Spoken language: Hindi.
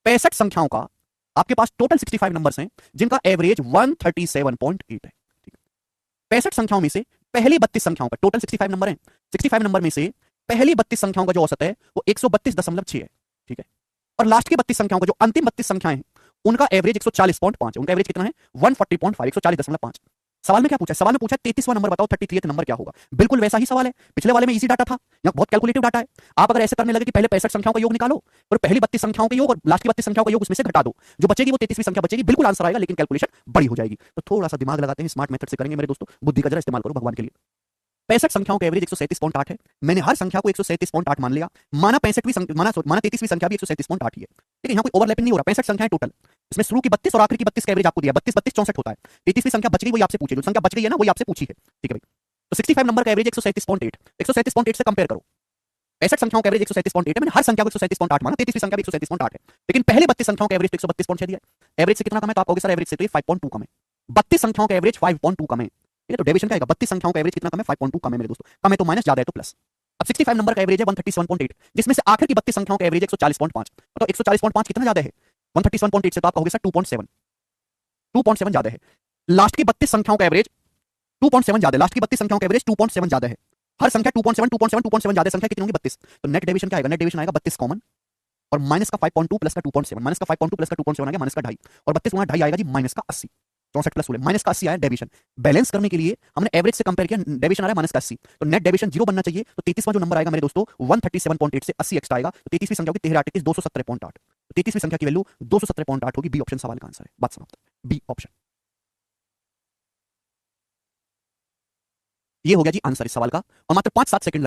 65 संख्याओं का आपके पास टोटल 65 नंबर्स हैं जिनका एवरेज 137.8 है। 65 संख्याओं में से पहली 32 संख्याओं का टोटल 65 नंबर है। 65 नंबर में से पहली 32 संख्याओं का जो औसत है वो 132.6 है। ठीक है। और लास्ट की 32 संख्याओं का जो अंतिम 32 संख्याएं हैं उनका एवरेज 140.5 है। उनका एवरेज कितना है 140.5, 140.5। सवाल में क्या पूछा है? सवाल में पूछा है 33वां नंबर बताओ, 33 नंबर क्या होगा। बिल्कुल वैसा ही सवाल है, पिछले वाले में इजी डाटा था, यहाँ बहुत कैलकुलेटिव डाटा है। आप अगर ऐसे करने लगे कि पहले 65 संख्याओं का योग निकालो और पहली 32 संख्याओं का योग और लास्ट की 32 संख्याओं का योग उसमें से घटा दो, जो बचेगी वो 33वीं संख्या बचेगी। बिल्कुल आंसर आएगा, लेकिन कैलकुलेशन बड़ी हो जाएगी। तो थोड़ा सा दिमाग लगाते हैं, स्मार्ट मेथड से करेंगे मेरे दोस्तों, बुद्धि का जरा इस्तेमाल करो भगवान के लिए। 65 संख्याओं का एवरेज 137.8 है। मैंने हर संख्या को 137.8 मान लिया। माना 33वीं संख्या भी 137.8 ही है। ठीक है, यहाँ कोई ओवरलैपिंग नहीं हो रहा। 65 संख्याएं टोटल, इसमें शुरू की 32 और आखिर की 32 का एवरेज आपको दिया। 32 32 64 होता है। 33वीं संख्या बच गई, वही आपसे पूछी, जो संख्या बच गई है ना वही आपसे पूछी है। ठीक है भाई, तो 65 नंबर का एवरेज 137.8, 137.8 से कंपेयर करो। 65 संख्याओं का एवरेज 137.8 है। मैंने हर संख्या को 137.8 माना, 33वीं संख्या भी 137.8 है, लेकिन पहले 32 संख्याओं का एवरेज 132.6 दिया है। एवरेज से कितना कम है? तो आप कहोगे सर एवरेज से तो ये 5.2 कम है। 32 संख्याओं का एवरेज 5.2 कम है। ठीक है, तो डेविएशन क्या आएगा? 32 संख्याओं का एवरेज कितना कम है? 5.2 कम है मेरे दोस्तों। कम है तो माइनस, ज्यादा है तो प्लस। अब 65 नंबर का एवरेज है 137.8, जिसमें से आखिर की 32 संख्याओं का एवरेज 140.5। तो 140.5 कितना ज्यादा है 137.8 से? तो आप कहोगे सर 2.7, 2.7 ज्यादा है। लास्ट की 32 संख्याओं का एवरेज 2.7 ज्यादा है। लास्ट की 32 संख्याओं का एवरेज 2.7 ज्यादा है। हर संख्या 2.7 2.7 2.7 ज्यादा, संख्या कितनी होगी? 32। तो नेट डेविएशन क्या आएगा? नेट डेविएशन आएगा 32 कॉमन और माइनस का 5.2 प्लस का 2.7, माइनस का 5.2 प्लस का 2.7 आ गया माइनस का 2.5, और 32 गुना 2.5 आएगा जी माइनस का 80। 64 प्लस 16 माइनस का 80 आया डेविएशन। बैलेंस करने के लिए हमने एवरेज से कंपेयर किया, डेविएशन आ रहा है माइनस का 80, तो नेट डेविएशन 0 बनना चाहिए। तो 33वां जो नंबर आएगा मेरे दोस्तों 137.8 से 80 एक्स्ट्रा आएगा, तो 33वीं संख्या होगी 13 8 217.8। तो 33वीं संख्या की वैल्यू 217.8 होगी। बी ऑप्शन सवाल का आंसर है। बात समाप्त। बी ऑप्शन, ये हो गया जी आंसर इस सवाल का, और मात्र 5-7 सेकंड